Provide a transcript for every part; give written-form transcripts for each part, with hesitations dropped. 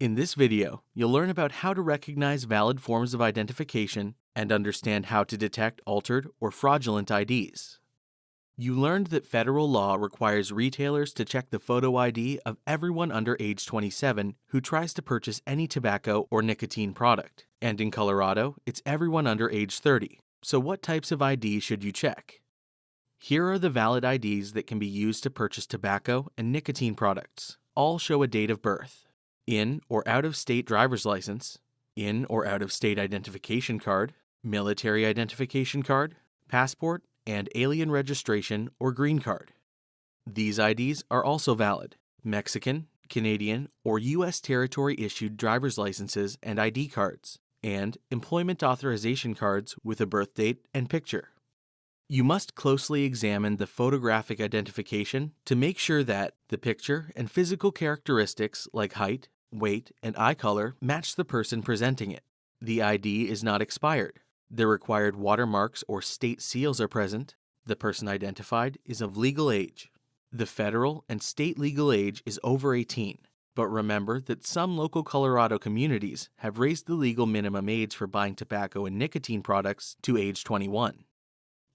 In this video, you'll learn about how to recognize valid forms of identification and understand how to detect altered or fraudulent IDs. You learned that federal law requires retailers to check the photo ID of everyone under age 27 who tries to purchase any tobacco or nicotine product. And in Colorado, it's everyone under age 30. So what types of IDs should you check? Here are the valid IDs that can be used to purchase tobacco and nicotine products. All show a date of birth. In or out-of-state driver's license, in or out-of-state identification card, military identification card, passport, and alien registration or green card. These IDs are also valid. Mexican, Canadian, or U.S. territory-issued driver's licenses and ID cards, and employment authorization cards with a birth date and picture. You must closely examine the photographic identification to make sure that the picture and physical characteristics like height, weight, and eye color match the person presenting it. The ID is not expired. The required watermarks or state seals are present. The person identified is of legal age. The federal and state legal age is over 18, but remember that some local Colorado communities have raised the legal minimum age for buying tobacco and nicotine products to age 21.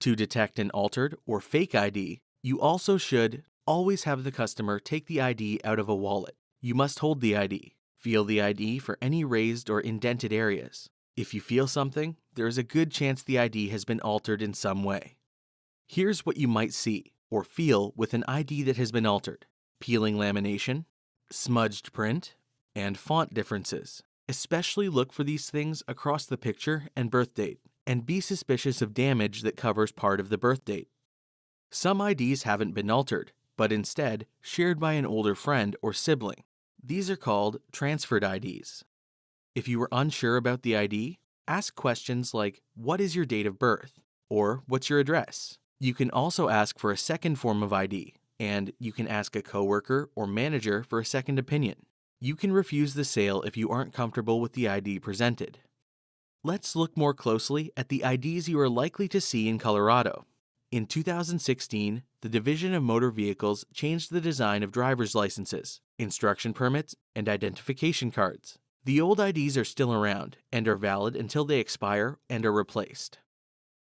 To detect an altered or fake ID, you also should always have the customer take the ID out of a wallet. You must hold the ID. Feel the ID for any raised or indented areas. If you feel something, there is a good chance the ID has been altered in some way. Here's what you might see or feel with an ID that has been altered: peeling lamination, smudged print, and font differences. Especially look for these things across the picture and birth date, and be suspicious of damage that covers part of the birth date. Some IDs haven't been altered, but instead shared by an older friend or sibling. These are called transferred IDs. If you are unsure about the ID, ask questions like, "What is your date of birth?" or "What's your address?" You can also ask for a second form of ID, and you can ask a coworker or manager for a second opinion. You can refuse the sale if you aren't comfortable with the ID presented. Let's look more closely at the IDs you are likely to see in Colorado. In 2016, the Division of Motor Vehicles changed the design of driver's licenses, instruction permits, and identification cards. The old IDs are still around and are valid until they expire and are replaced.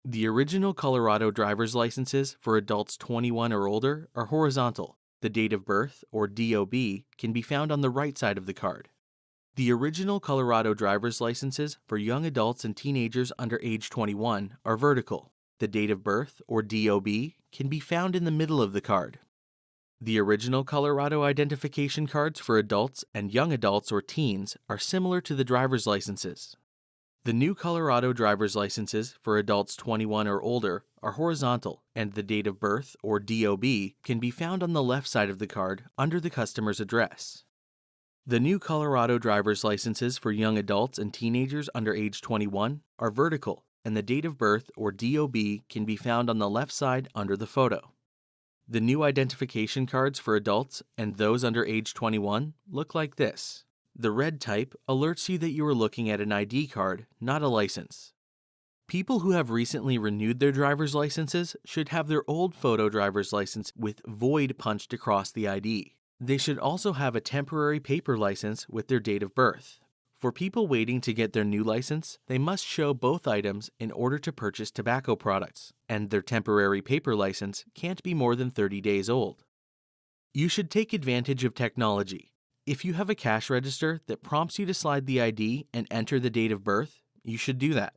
The original Colorado driver's licenses for adults 21 or older are horizontal. The date of birth, or DOB, can be found on the right side of the card. The original Colorado driver's licenses for young adults and teenagers under age 21 are vertical. The date of birth, or DOB, can be found in the middle of the card. The original Colorado identification cards for adults and young adults or teens are similar to the driver's licenses. The new Colorado driver's licenses for adults 21 or older are horizontal, and the date of birth, or DOB, can be found on the left side of the card under the customer's address. The new Colorado driver's licenses for young adults and teenagers under age 21 are vertical, and the date of birth, or DOB, can be found on the left side under the photo. The new identification cards for adults and those under age 21 look like this. The red type alerts you that you are looking at an ID card, not a license. People who have recently renewed their driver's licenses should have their old photo driver's license with void punched across the ID. They should also have a temporary paper license with their date of birth. For people waiting to get their new license, they must show both items in order to purchase tobacco products, and their temporary paper license can't be more than 30 days old. You should take advantage of technology. If you have a cash register that prompts you to slide the ID and enter the date of birth, you should do that.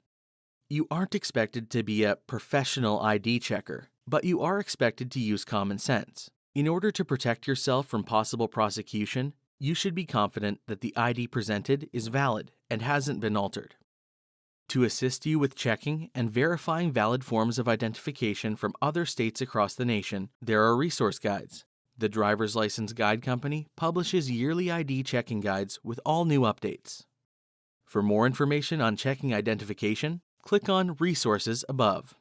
You aren't expected to be a professional ID checker, but you are expected to use common sense. In order to protect yourself from possible prosecution, you should be confident that the ID presented is valid and hasn't been altered. To assist you with checking and verifying valid forms of identification from other states across the nation, there are resource guides. The Driver's License Guide Company publishes yearly ID checking guides with all new updates. For more information on checking identification, click on Resources above.